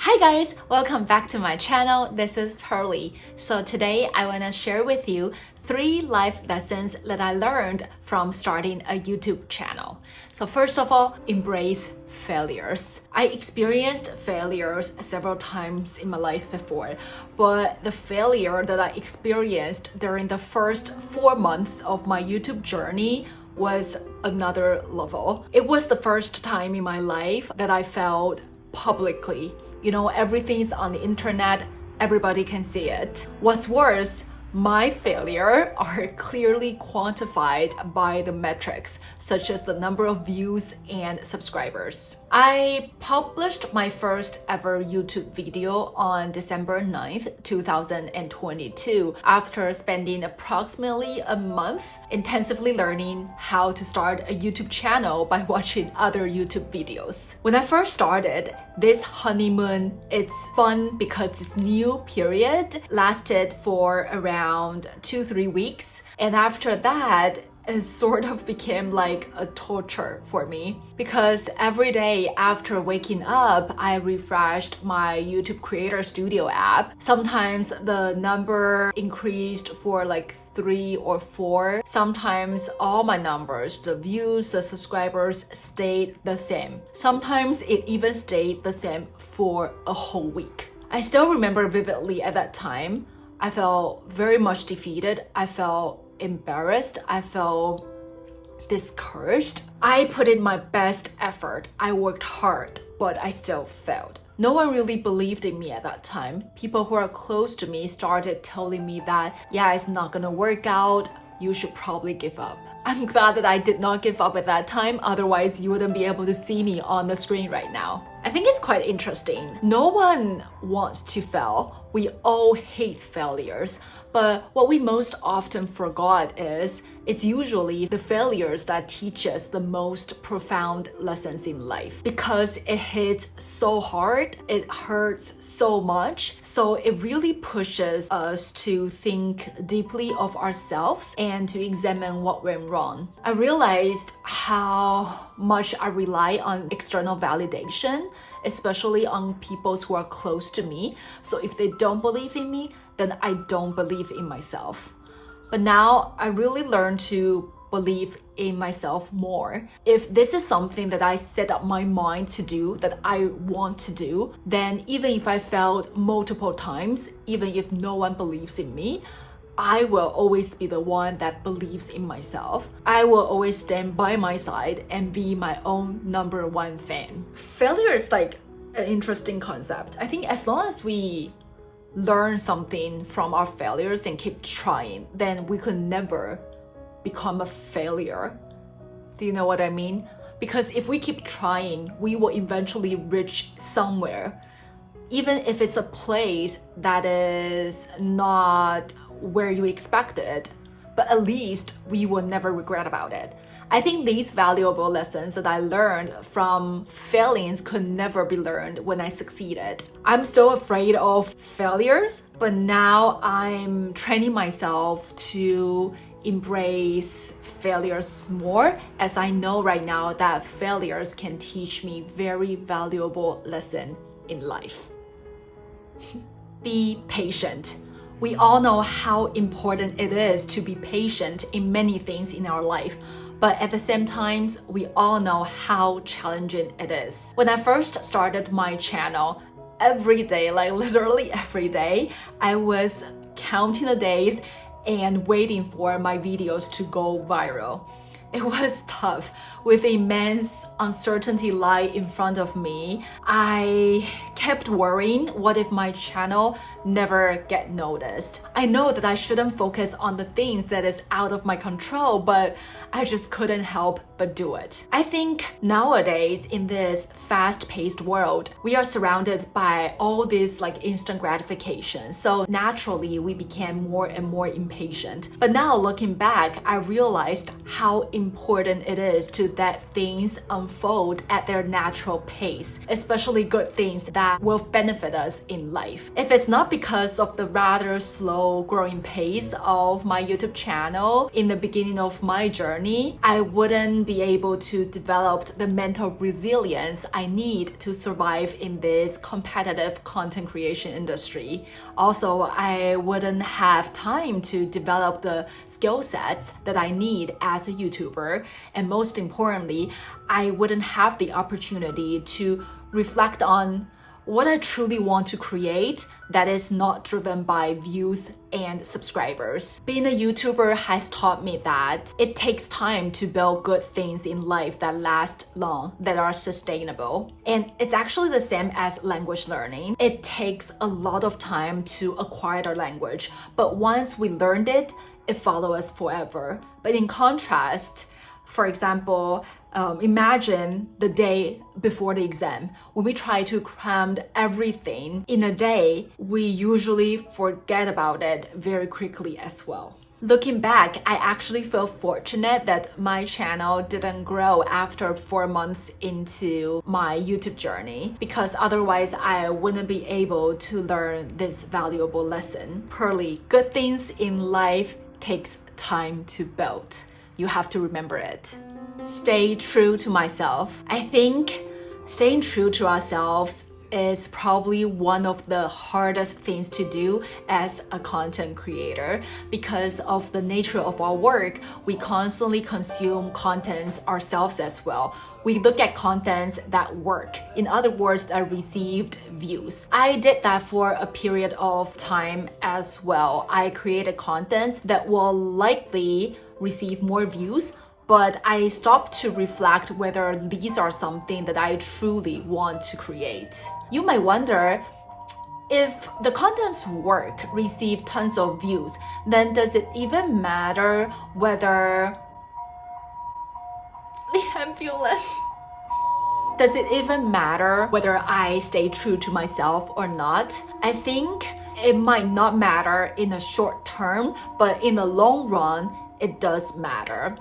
Hi guys, welcome back to my channel. This is Pearly. So today I want to share with you 3 life lessons that I learned from starting a YouTube channel. So first of all, embrace failures. I experienced failures several times in my life before, but the failure that I experienced during the first 4 months of my YouTube journey was another level. It was the first time in my life that I felt publicly. Everything's on the internet, everybody can see it. What's worse, my failure are clearly quantified by the metrics, such as the number of views and subscribers. I published my first ever YouTube video on December 9th, 2022, after spending approximately a month intensively learning how to start a YouTube channel by watching other YouTube videos. When I first started, this honeymoon, it's fun because it's new period, lasted for around 2-3 weeks. And after that, it sort of became like a torture for me because every day after waking up, I refreshed my YouTube Creator Studio app. Sometimes the number increased for like 3 or 4. Sometimes all my numbers, the views, the subscribers stayed the same. Sometimes it even stayed the same for a whole week. I still remember vividly at that time, I felt very much defeated. I felt embarrassed. I felt discouraged. I put in my best effort. I worked hard, but I still failed. No one really believed in me at that time. People who are close to me started telling me that, yeah, it's not gonna work out. You should probably give up. I'm glad that I did not give up at that time, otherwise you wouldn't be able to see me on the screen right now. I think it's quite interesting. No one wants to fail. We all hate failures. But what we most often forgot is it's usually the failures that teach us the most profound lessons in life because it hits so hard, it hurts so much. So it really pushes us to think deeply of ourselves and to examine what went wrong. I realized how much I rely on external validation, especially on people who are close to me. So if they don't believe in me, then I don't believe in myself. But now I really learned to believe in myself more. If this is something that I set up my mind to do, that I want to do, then even if I failed multiple times, even if no one believes in me, I will always be the one that believes in myself. I will always stand by my side and be my own number one fan. Failure is like an interesting concept. I think as long as we learn something from our failures and keep trying, then we could never become a failure. Do you know what I mean? Because if we keep trying, we will eventually reach somewhere. Even if it's a place that is not where you expected, but at least we will never regret about it. I think these valuable lessons that I learned from failings could never be learned when I succeeded. I'm still afraid of failures, but now I'm training myself to embrace failures more, as I know right now that failures can teach me very valuable lesson in life. Be patient. We all know how important it is to be patient in many things in our life. But at the same time, we all know how challenging it is. When I first started my channel, every day, like literally every day, I was counting the days and waiting for my videos to go viral. It was tough. With immense uncertainty lying in front of me, I kept worrying, what if my channel never get noticed? I know that I shouldn't focus on the things that is out of my control, but I just couldn't help but do it. I think nowadays in this fast-paced world, we are surrounded by all this like instant gratification. So naturally we became more and more impatient. But now looking back, I realized how important it is to let things unfold at their natural pace, especially good things that will benefit us in life. If it's not because of the rather slow growing pace of my YouTube channel in the beginning of my journey, journey, I wouldn't be able to develop the mental resilience I need to survive in this competitive content creation industry. Also, I wouldn't have time to develop the skill sets that I need as a YouTuber. And most importantly, I wouldn't have the opportunity to reflect on what I truly want to create that is not driven by views and subscribers. Being a YouTuber has taught me that it takes time to build good things in life that last long, that are sustainable. And it's actually the same as language learning. It takes a lot of time to acquire the language, but once we learned it, it follows us forever. But in contrast, for example, imagine the day before the exam. When we try to cram everything in a day, we usually forget about it very quickly as well. Looking back, I actually feel fortunate that my channel didn't grow after 4 months into my YouTube journey, because otherwise I wouldn't be able to learn this valuable lesson. Pearly, good things in life takes time to build. You have to remember it. Stay true to myself. I think staying true to ourselves is probably one of the hardest things to do as a content creator. Because of the nature of our work, we constantly consume contents ourselves as well. We look at contents that work, in other words, that received views. I did that for a period of time as well. I created contents that will likely receive more views, but I stopped to reflect whether these are something that I truly want to create. You might wonder, if the content's work receive tons of views, then does it even matter whether the ambulance? Does it even matter whether I stay true to myself or not? I think it might not matter in a short term, but in the long run, it does matter.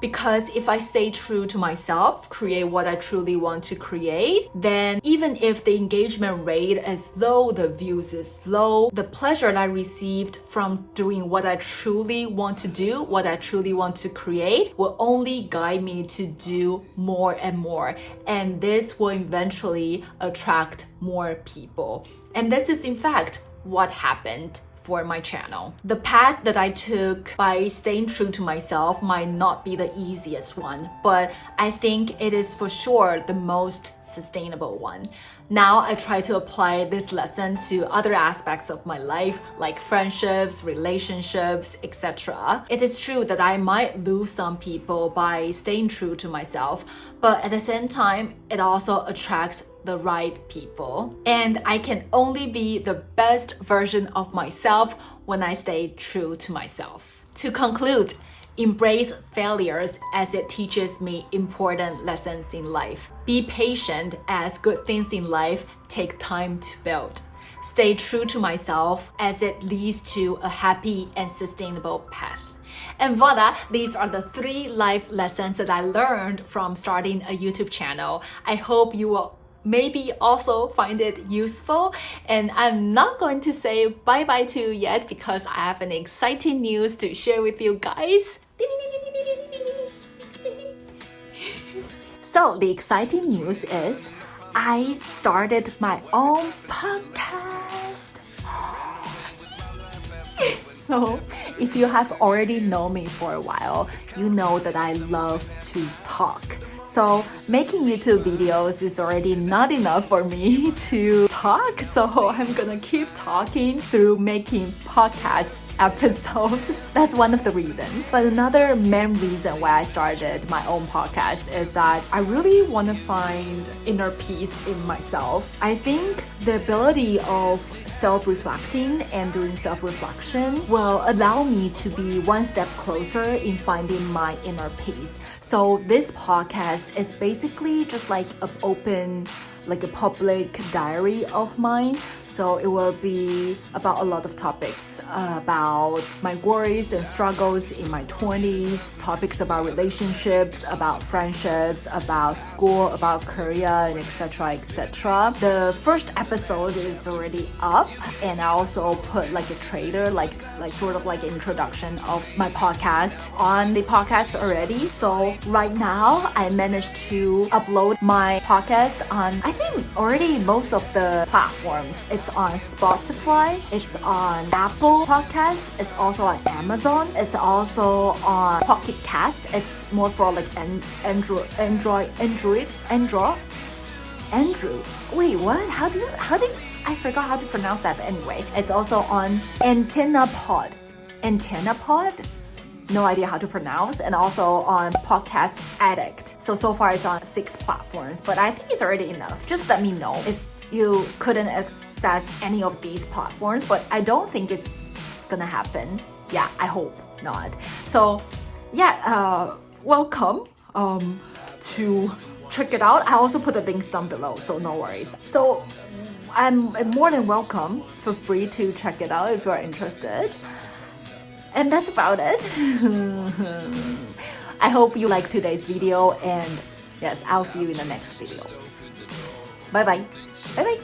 Because if I stay true to myself, create what I truly want to create, then even if the engagement rate is low, the views is low, the pleasure that I received from doing what I truly want to do, what I truly want to create, will only guide me to do more and more. And this will eventually attract more people. And this is in fact what happened for my channel. The path that I took by staying true to myself might not be the easiest one, but I think it is for sure the most sustainable one. Now I try to apply this lesson to other aspects of my life, like friendships, relationships, etc. It is true that I might lose some people by staying true to myself, but at the same time, it also attracts the right people. And I can only be the best version of myself when I stay true to myself. To conclude, embrace failures as it teaches me important lessons in life. Be patient as good things in life take time to build. Stay true to myself as it leads to a happy and sustainable path. And voila, these are the 3 life lessons that I learned from starting a YouTube channel. I hope you will maybe also find it useful. And I'm not going to say bye-bye to you yet because I have an exciting news to share with you guys. So the exciting news is I started my own podcast. So if you have already known me for a while, you know that I love to talk. So making YouTube videos is already not enough for me to talk. So I'm gonna keep talking through making podcast episodes. That's one of the reasons. But another main reason why I started my own podcast is that I really want to find inner peace in myself. I think the ability of self-reflecting and doing self-reflection will allow me to be one step closer in finding my inner peace. So this podcast is basically just like a public diary of mine. So it will be about a lot of topics about my worries and struggles in my 20s, topics about relationships, about friendships, about school, about career, and etc. etc. The first episode is already up, and I also put like a trailer, like sort of like introduction of my podcast on the podcast already. So right now I managed to upload my podcast on, I think already most of the platforms. It's on Spotify, it's on Apple Podcast, it's also on Amazon, it's also on Pocket Cast. It's more for like Android. Wait, what? How do I forgot how to pronounce that, but anyway, it's also on Antenna Pod. No idea how to pronounce, and also on Podcast Addict. So far it's on 6 platforms, but I think it's already enough. Just let me know if you couldn't access any of these platforms, but I don't think it's gonna happen. Yeah, I hope not. So yeah, welcome to check it out. I also put the links down below, so no worries. So I'm more than welcome. Feel free to check it out if you're interested. And that's about it. I hope you liked today's video, and yes, I'll see you in the next video. Bye bye. Bye bye.